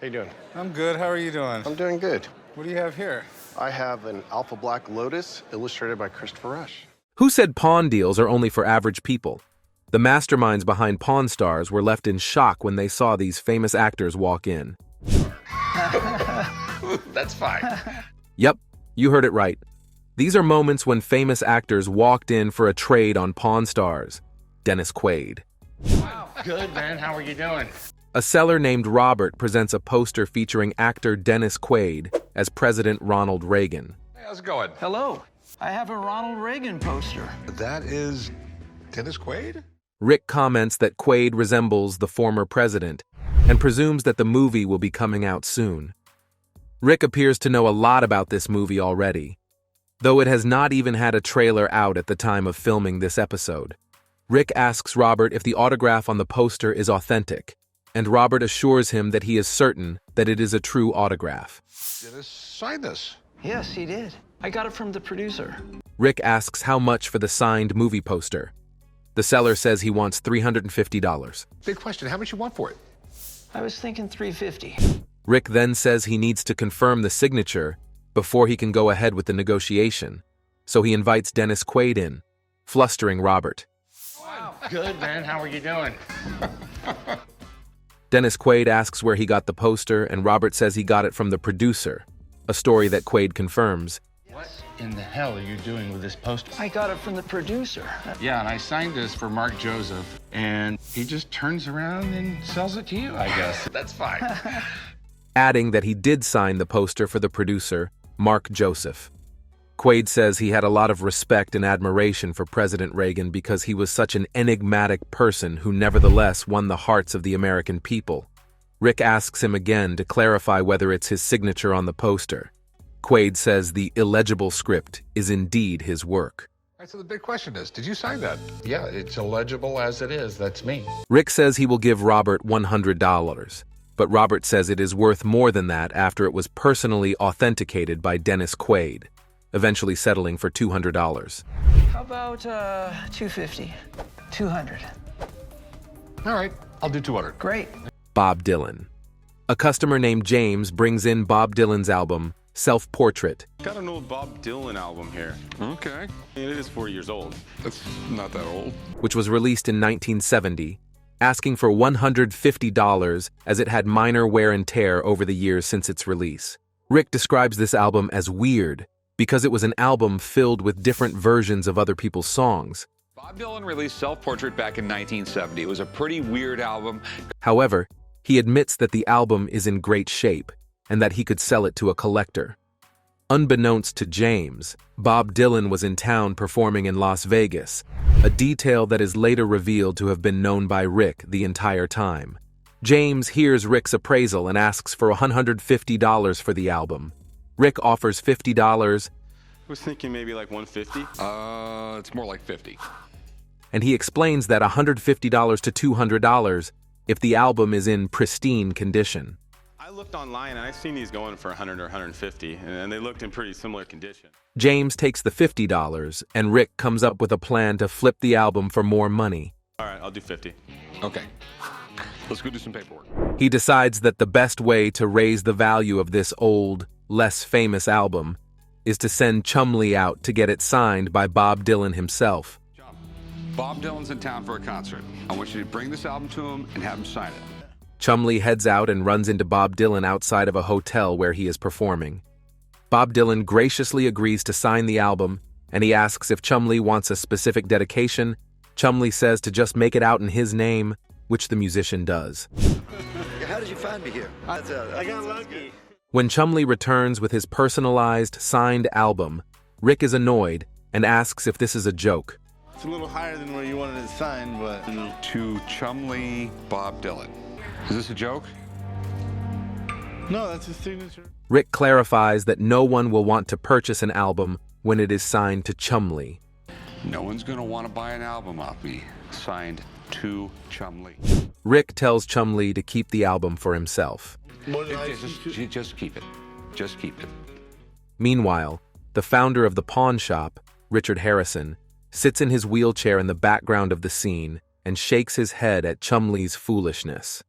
How you doing? I'm good. How are you doing? I'm doing good. What do you have here? I have an Alpha Black Lotus illustrated by Christopher Rush. Who said pawn deals are only for average people? The masterminds behind Pawn Stars were left in shock when they saw these famous actors walk in. That's fine. Yep, you heard it right. These are moments when famous actors walked in for a trade on Pawn Stars. Dennis Quaid. Wow. Good, man. How are you doing? A seller named Robert presents a poster featuring actor Dennis Quaid as President Ronald Reagan. Hey, how's it going? Hello. I have a Ronald Reagan poster. That is Dennis Quaid? Rick comments that Quaid resembles the former president and presumes that the movie will be coming out soon. Rick appears to know a lot about this movie already, though it has not even had a trailer out at the time of filming this episode. Rick asks Robert if the autograph on the poster is authentic, and Robert assures him that he is certain that it is a true autograph. Dennis signed this. Yes, he did. I got it from the producer. Rick asks how much for the signed movie poster. The seller says he wants $350. Big question, how much you want for it? I was thinking $350. Rick then says he needs to confirm the signature before he can go ahead with the negotiation, so he invites Dennis Quaid in, flustering Robert. Wow. Good, man. How are you doing? Dennis Quaid asks where he got the poster, and Robert says he got it from the producer, a story that Quaid confirms. What in the hell are you doing with this poster? I got it from the producer. Yeah, and I signed this for Mark Joseph, and he just turns around and sells it to you, I guess. That's fine. Adding that he did sign the poster for the producer, Mark Joseph. Quaid says he had a lot of respect and admiration for President Reagan because he was such an enigmatic person who nevertheless won the hearts of the American people. Rick asks him again to clarify whether it's his signature on the poster. Quaid says the illegible script is indeed his work. All right, so the big question is, did you sign that? Yeah, it's illegible as it is. That's me. Rick says he will give Robert $100, but Robert says it is worth more than that after it was personally authenticated by Dennis Quaid, eventually settling for $200. How about $250? $200. All right, I'll do 200. Great. Bob Dylan. A customer named James brings in Bob Dylan's album, Self-Portrait. Got an old Bob Dylan album here. Okay. It is 4 years old. That's not that old. Which was released in 1970, asking for $150 as it had minor wear and tear over the years since its release. Rick describes this album as weird because it was an album filled with different versions of other people's songs. Bob Dylan released Self-Portrait back in 1970. It was a pretty weird album. However, he admits that the album is in great shape and that he could sell it to a collector. Unbeknownst to James, Bob Dylan was in town performing in Las Vegas, a detail that is later revealed to have been known by Rick the entire time. James hears Rick's appraisal and asks for $150 for the album. Rick offers $50. I was thinking maybe like 150. It's more like 50. And he explains that $150 to $200 if the album is in pristine condition. I looked online and I've seen these going for 100 or 150, and they looked in pretty similar condition. James takes the $50, and Rick comes up with a plan to flip the album for more money. All right, I'll do 50. Okay. Let's go do some paperwork. He decides that the best way to raise the value of this old, less famous album is to send Chumley out to get it signed by Bob Dylan himself. Bob Dylan's in town for a concert. I want you to bring this album to him and have him sign it. Chumley heads out and runs into Bob Dylan outside of a hotel where he is performing. Bob Dylan graciously agrees to sign the album, and he asks if Chumley wants a specific dedication. Chumley says to just make it out in his name, which the musician does. How did you find me here? I got lucky. When Chumley returns with his personalized, signed album, Rick is annoyed and asks if this is a joke. It's a little higher than where you wanted it signed, but... To Chumley, Bob Dylan. Is this a joke? No, that's his signature. Rick clarifies that no one will want to purchase an album when it is signed to Chumley. No one's going to want to buy an album off me. Signed to Chumley. Rick tells Chumley to keep the album for himself. Just keep it. Just keep it. Meanwhile, the founder of the pawn shop, Richard Harrison, sits in his wheelchair in the background of the scene and shakes his head at Chumley's foolishness.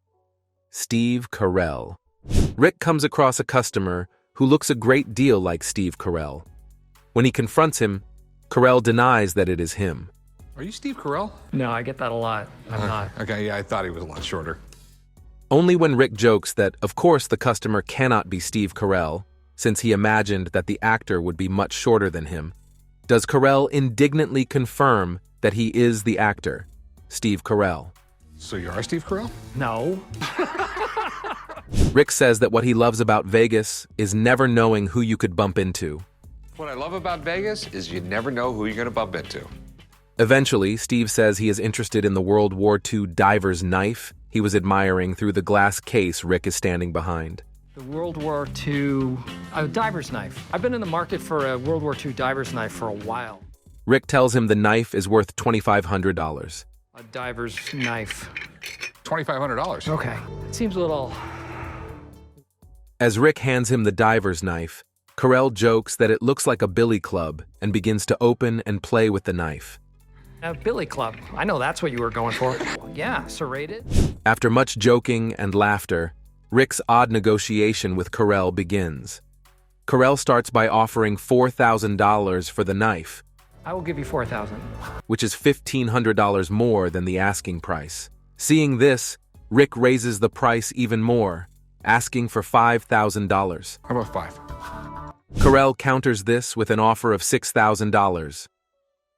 Steve Carell. Rick comes across a customer who looks a great deal like Steve Carell. When he confronts him, Carell denies that it is him. Are you Steve Carell? No, I get that a lot. I'm not. Okay, yeah, I thought he was a lot shorter. Only when Rick jokes that, of course, the customer cannot be Steve Carell, since he imagined that the actor would be much shorter than him, does Carell indignantly confirm that he is the actor, Steve Carell. So you are Steve Carell? No. Rick says that what he loves about Vegas is never knowing who you could bump into. What I love about Vegas is you never know who you're going to bump into. Eventually, Steve says he is interested in the World War II diver's knife he was admiring through the glass case Rick is standing behind. The World War II diver's knife. I've been in the market for a World War II diver's knife for a while. Rick tells him the knife is worth $2,500. A diver's knife. $2,500. Okay. It seems a little... As Rick hands him the diver's knife, Carell jokes that it looks like a billy club and begins to open and play with the knife. A billy club. I know that's what you were going for. Yeah, serrated. After much joking and laughter, Rick's odd negotiation with Carell begins. Carell starts by offering $4,000 for the knife, I will give you $4,000. which is $1,500 more than the asking price. Seeing this, Rick raises the price even more, asking for $5,000. How about 5? Carell counters this with an offer of $6,000.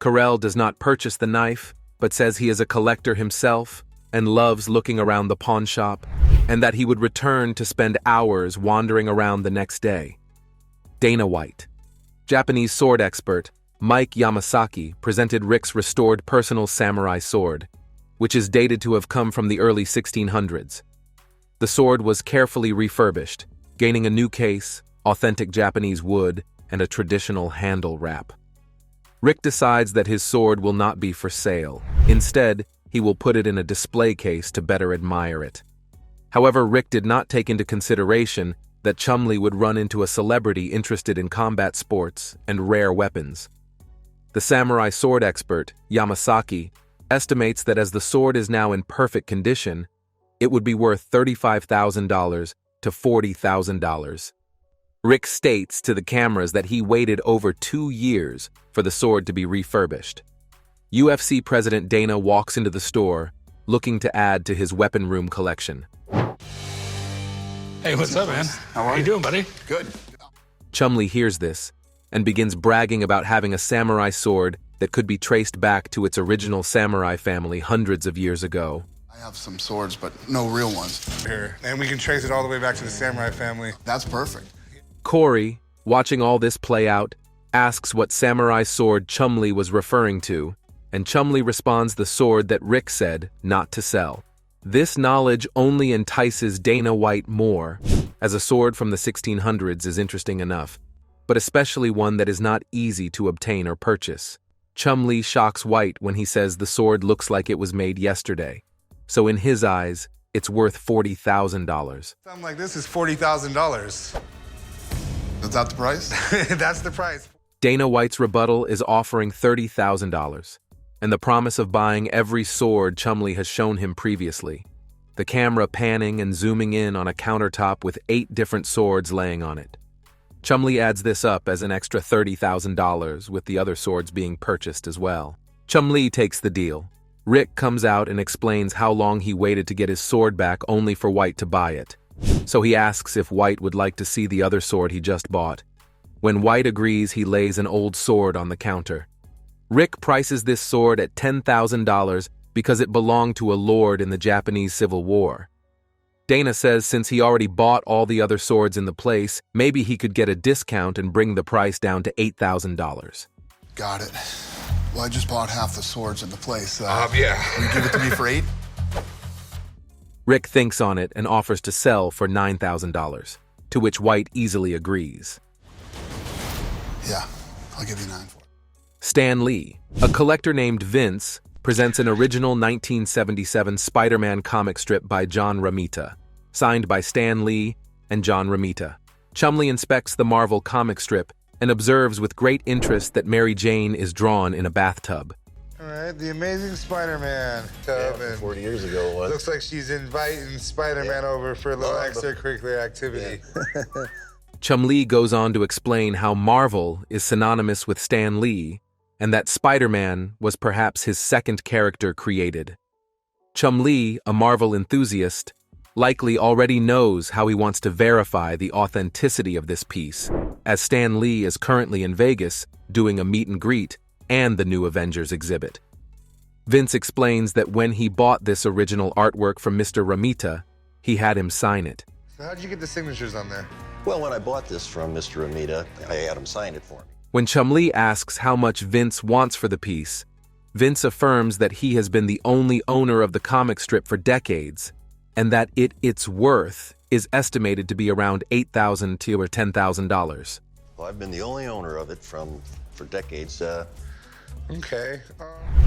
Carell does not purchase the knife, but says he is a collector himself and loves looking around the pawn shop, and that he would return to spend hours wandering around the next day. Dana White. Japanese sword expert Mike Yamasaki presented Rick's restored personal samurai sword, which is dated to have come from the early 1600s. The sword was carefully refurbished, gaining a new case, authentic Japanese wood, and a traditional handle wrap. Rick decides that his sword will not be for sale. Instead, he will put it in a display case to better admire it. However, Rick did not take into consideration that Chumley would run into a celebrity interested in combat sports and rare weapons. The samurai sword expert, Yamasaki, estimates that as the sword is now in perfect condition, it would be worth $35,000 to $40,000. Rick states to the cameras that he waited over 2 years for the sword to be refurbished. UFC President Dana walks into the store, looking to add to his weapon room collection. Hey, what's up, man? How you doing, buddy? Good. Chumley hears this and begins bragging about having a samurai sword that could be traced back to its original samurai family hundreds of years ago. I have some swords, but no real ones. Here, and we can trace it all the way back to the samurai family. That's perfect. Corey, watching all this play out, asks what samurai sword Chumley was referring to, and Chumley responds the sword that Rick said not to sell. This knowledge only entices Dana White more, as a sword from the 1600s is interesting enough, but especially one that is not easy to obtain or purchase. Chumley shocks White when he says the sword looks like it was made yesterday, so in his eyes, it's worth $40,000. Something like this is $40,000. Is that the price? That's the price. Dana White's rebuttal is offering $30,000, and the promise of buying every sword Chumley has shown him previously, the camera panning and zooming in on a countertop with 8 different swords laying on it. Chumley adds this up as an extra $30,000, with the other swords being purchased as well. Chumley takes the deal. Rick comes out and explains how long he waited to get his sword back only for White to buy it. So he asks if White would like to see the other sword he just bought. When White agrees, he lays an old sword on the counter. Rick prices this sword at $10,000 because it belonged to a lord in the Japanese Civil War. Dana says since he already bought all the other swords in the place, maybe he could get a discount and bring the price down to $8,000. Got it. Well, I just bought half the swords in the place. Yeah. You give it to me for 8? Rick thinks on it and offers to sell for $9,000, to which White easily agrees. Yeah, I'll give you 9 for it. Stan Lee, a collector named Vince, presents an original 1977 Spider-Man comic strip by John Romita, signed by Stan Lee and John Romita. Chumley inspects the Marvel comic strip and observes with great interest that Mary Jane is drawn in a bathtub. All right, the Amazing Spider-Man tub. Yeah, 40 years ago it was. Looks like she's inviting Spider-Man over for a little extracurricular activity. Yeah. Chumley goes on to explain how Marvel is synonymous with Stan Lee, and that Spider-Man was perhaps his second character created. Chumley, a Marvel enthusiast, likely already knows how he wants to verify the authenticity of this piece, as Stan Lee is currently in Vegas doing a meet and greet and the new Avengers exhibit. Vince explains that when he bought this original artwork from Mr. Romita, he had him sign it. So how'd you get the signatures on there? Well, when I bought this from Mr. Amita, I had him sign it for me. When Chumley asks how much Vince wants for the piece, Vince affirms that he has been the only owner of the comic strip for decades, and that its worth is estimated to be around $8,000 to $10,000. Well, I've been the only owner of it for decades. Okay.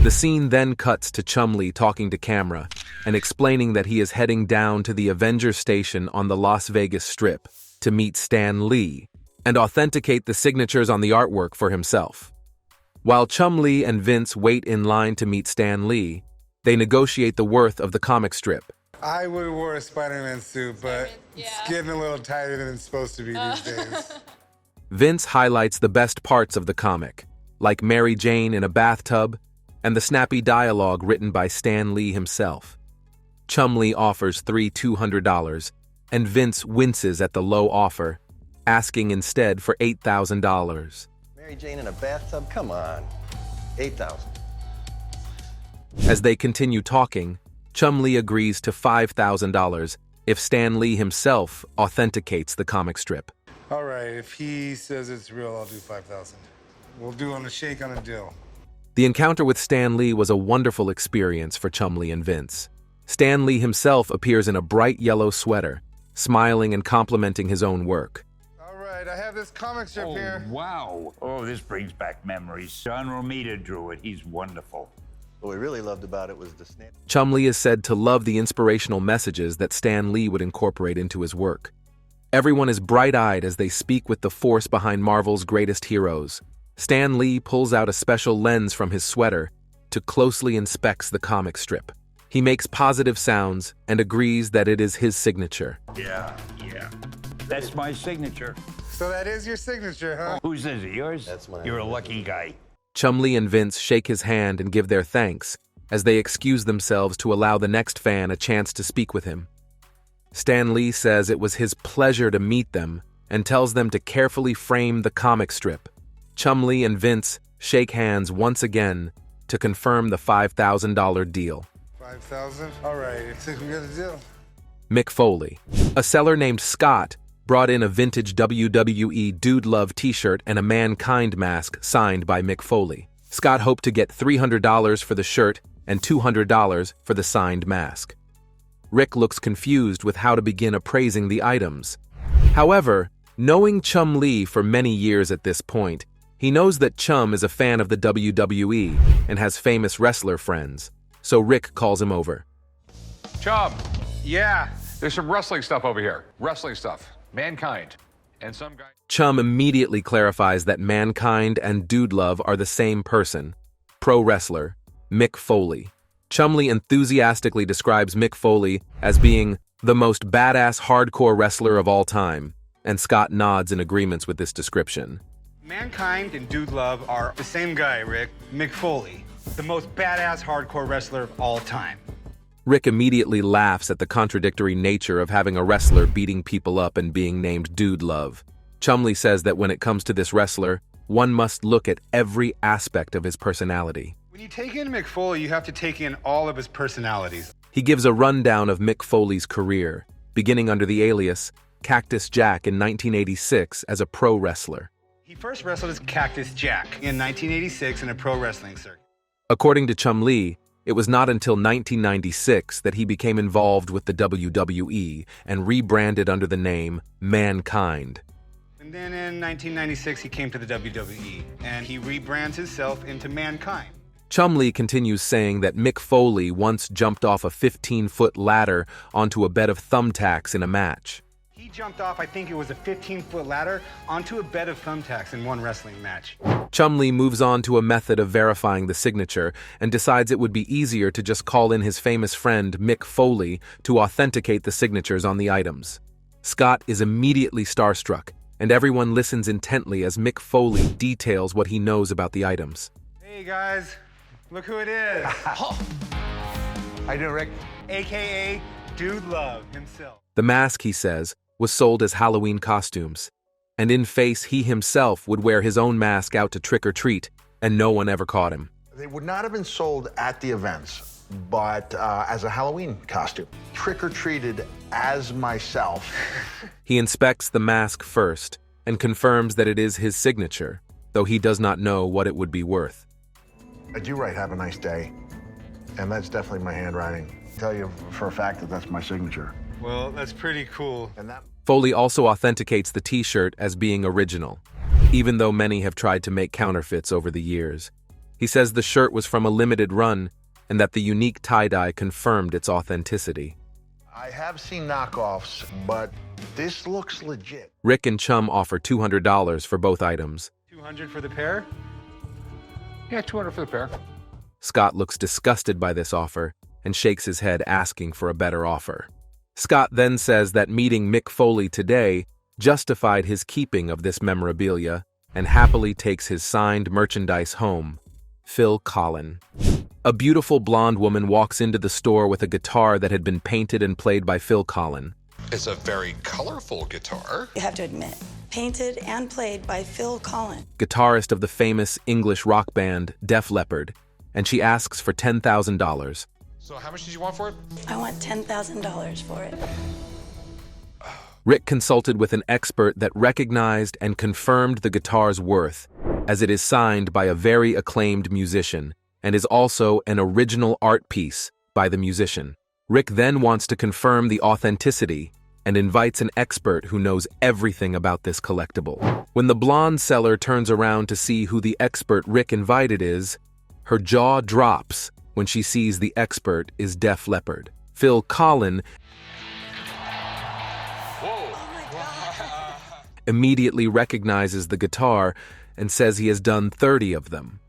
The scene then cuts to Chumley talking to camera and explaining that he is heading down to the Avengers station on the Las Vegas Strip to meet Stan Lee and authenticate the signatures on the artwork for himself. While Chumley and Vince wait in line to meet Stan Lee, they negotiate the worth of the comic strip. I would have wore a Spider-Man suit, but it's getting a little tighter than it's supposed to be these days. Vince highlights the best parts of the comic, like Mary Jane in a bathtub and the snappy dialogue written by Stan Lee himself. Chumley offers $200, and Vince winces at the low offer, asking instead for $8,000. Mary Jane in a bathtub? Come on. 8,000. As they continue talking, Chumley agrees to $5,000 if Stan Lee himself authenticates the comic strip. All right, if he says it's real, I'll do 5,000. We'll do on a shake on a deal. The encounter with Stan Lee was a wonderful experience for Chumley and Vince. Stan Lee himself appears in a bright yellow sweater, smiling and complimenting his own work. All right, I have this comic strip here. Wow. Oh, this brings back memories. John Romita drew it. He's wonderful. What we really loved about it was the snap. Chumley is said to love the inspirational messages that Stan Lee would incorporate into his work. Everyone is bright-eyed as they speak with the force behind Marvel's greatest heroes. Stan Lee pulls out a special lens from his sweater to closely inspects the comic strip. He makes positive sounds and agrees that it is his signature. Yeah. That's my signature. So that is your signature, huh? Whose is it? Yours? That's mine. You're a lucky guy. Chumley and Vince shake his hand and give their thanks as they excuse themselves to allow the next fan a chance to speak with him. Stan Lee says it was his pleasure to meet them and tells them to carefully frame the comic strip. Chumley and Vince shake hands once again to confirm the $5,000 deal. 5,000? All right, it's like we got a deal. Mick Foley, a seller named Scott, brought in a vintage WWE Dude Love t-shirt and a Mankind mask signed by Mick Foley. Scott hoped to get $300 for the shirt and $200 for the signed mask. Rick looks confused with how to begin appraising the items. However, knowing Chumley for many years at this point, he knows that Chum is a fan of the WWE and has famous wrestler friends, so Rick calls him over. Chum, yeah, there's some wrestling stuff over here. Wrestling stuff. Mankind. And some guy... Chum immediately clarifies that Mankind and Dude Love are the same person. Pro wrestler, Mick Foley. Chumley enthusiastically describes Mick Foley as being the most badass hardcore wrestler of all time, and Scott nods in agreement with this description. Mankind and Dude Love are the same guy, Rick. Mick Foley, the most badass hardcore wrestler of all time. Rick immediately laughs at the contradictory nature of having a wrestler beating people up and being named Dude Love. Chumley says that when it comes to this wrestler, one must look at every aspect of his personality. When you take in Mick Foley, you have to take in all of his personalities. He gives a rundown of Mick Foley's career, beginning under the alias Cactus Jack in 1986 as a pro wrestler. He first wrestled as Cactus Jack in 1986 in a pro wrestling circuit. According to Chumley, it was not until 1996 that he became involved with the WWE and rebranded under the name Mankind. And then in 1996, he came to the WWE, and he rebrands himself into Mankind. Chumley continues saying that Mick Foley once jumped off a 15-foot ladder onto a bed of thumbtacks in a match. He He jumped off, I think it was a 15-foot ladder, onto a bed of thumbtacks in one wrestling match. Chumley moves on to a method of verifying the signature and decides it would be easier to just call in his famous friend Mick Foley to authenticate the signatures on the items. Scott is immediately starstruck, and everyone listens intently as Mick Foley details what he knows about the items. Hey guys, look who it is. How you doing, Rick? AKA Dude Love himself. The mask, he says, was sold as Halloween costumes, and in face he himself would wear his own mask out to trick or treat, and no one ever caught him. They would not have been sold at the events, but as a Halloween costume. Trick-or-treated as myself. He inspects the mask first and confirms that it is his signature, though he does not know what it would be worth. I do write "Have a nice day," and that's definitely my handwriting. I tell you for a fact that that's my signature. Well, that's pretty cool. And that Foley also authenticates the t-shirt as being original, even though many have tried to make counterfeits over the years. He says the shirt was from a limited run and that the unique tie-dye confirmed its authenticity. I have seen knockoffs, but this looks legit. Rick and Chum offer $200 for both items. $200 for the pair? Yeah, 200 for the pair. Scott looks disgusted by this offer and shakes his head, asking for a better offer. Scott then says that meeting Mick Foley today justified his keeping of this memorabilia and happily takes his signed merchandise home. Phil Collin. A beautiful blonde woman walks into the store with a guitar that had been painted and played by Phil Collin. It's a very colorful guitar. You have to admit, painted and played by Phil Collin, guitarist of the famous English rock band Def Leppard, and she asks for $10,000. So how much did you want for it? I want $10,000 for it. Rick consulted with an expert that recognized and confirmed the guitar's worth, as it is signed by a very acclaimed musician and is also an original art piece by the musician. Rick then wants to confirm the authenticity and invites an expert who knows everything about this collectible. When the blonde seller turns around to see who the expert Rick invited is, her jaw drops when she sees the expert is Def Leppard. Phil Collin immediately recognizes the guitar and says he has done 30 of them.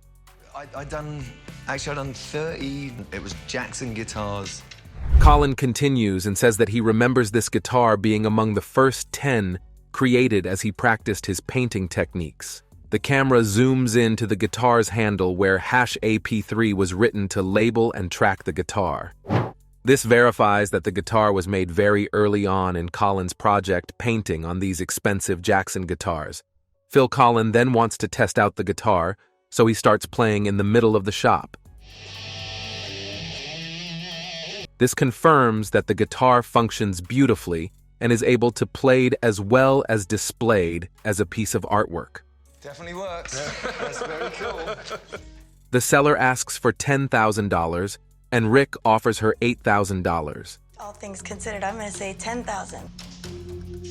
I've done 30. It was Jackson guitars. Collin continues and says that he remembers this guitar being among the first 10 created as he practiced his painting techniques. The camera zooms into the guitar's handle where #AP3 was written to label and track the guitar. This verifies that the guitar was made very early on in Collin's project painting on these expensive Jackson guitars. Phil Collin then wants to test out the guitar, so he starts playing in the middle of the shop. This confirms that the guitar functions beautifully and is able to played as well as displayed as a piece of artwork. Definitely works. That's very cool. The seller asks for $10,000 and Rick offers her $8,000. All things considered, I'm going to say $10,000.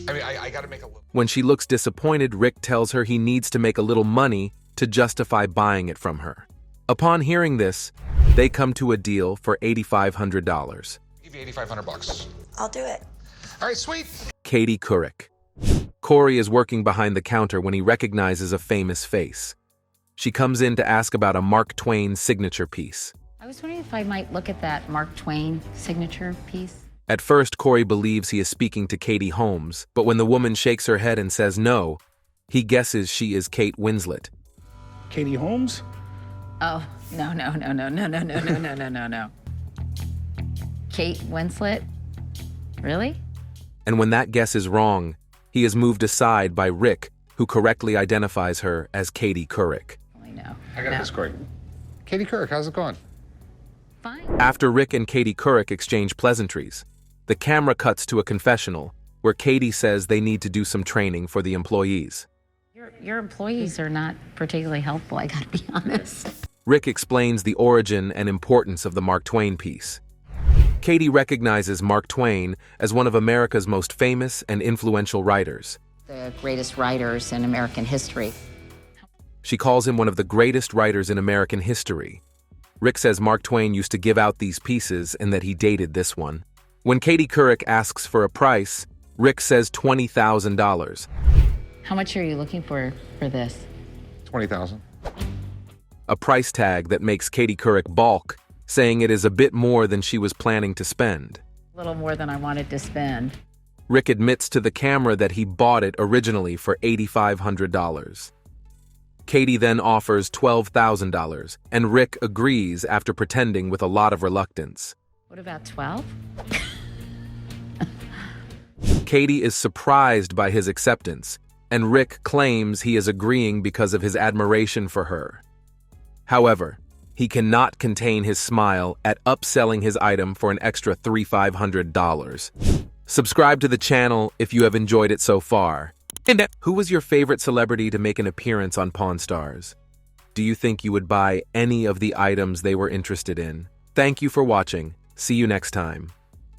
I mean, I got to make a little. When she looks disappointed, Rick tells her he needs to make a little money to justify buying it from her. Upon hearing this, they come to a deal for $8,500. Give you $8,500. I'll do it. All right, sweet. Katie Couric. Corey is working behind the counter when he recognizes a famous face. She comes in to ask about a Mark Twain signature piece. I was wondering if I might look at that Mark Twain signature piece. At first, Corey believes he is speaking to Katie Holmes, but when the woman shakes her head and says no, he guesses she is Kate Winslet. Katie Holmes? Oh, no. Kate Winslet? Really? And when that guess is wrong, he is moved aside by Rick, who correctly identifies her as Katie Couric. I got this, Corey. Katie Couric, how's it going? Fine. After Rick and Katie Couric exchange pleasantries, the camera cuts to a confessional where Katie says they need to do some training for the employees. Your employees are not particularly helpful, I gotta be honest. Rick explains the origin and importance of the Mark Twain piece. Katie recognizes Mark Twain as one of America's most famous and influential writers. The greatest writers in American history. She calls him one of the greatest writers in American history. Rick says Mark Twain used to give out these pieces and that he dated this one. When Katie Couric asks for a price, Rick says $20,000. How much are you looking for this? 20,000. A price tag that makes Katie Couric balk, saying it is a bit more than she was planning to spend. A little more than I wanted to spend. Rick admits to the camera that he bought it originally for $8,500. Katie then offers $12,000, and Rick agrees after pretending with a lot of reluctance. What about 12? Katie is surprised by his acceptance, and Rick claims he is agreeing because of his admiration for her. However, he cannot contain his smile at upselling his item for an extra $3,500. Subscribe to the channel if you have enjoyed it so far. And who was your favorite celebrity to make an appearance on Pawn Stars? Do you think you would buy any of the items they were interested in? Thank you for watching. See you next time.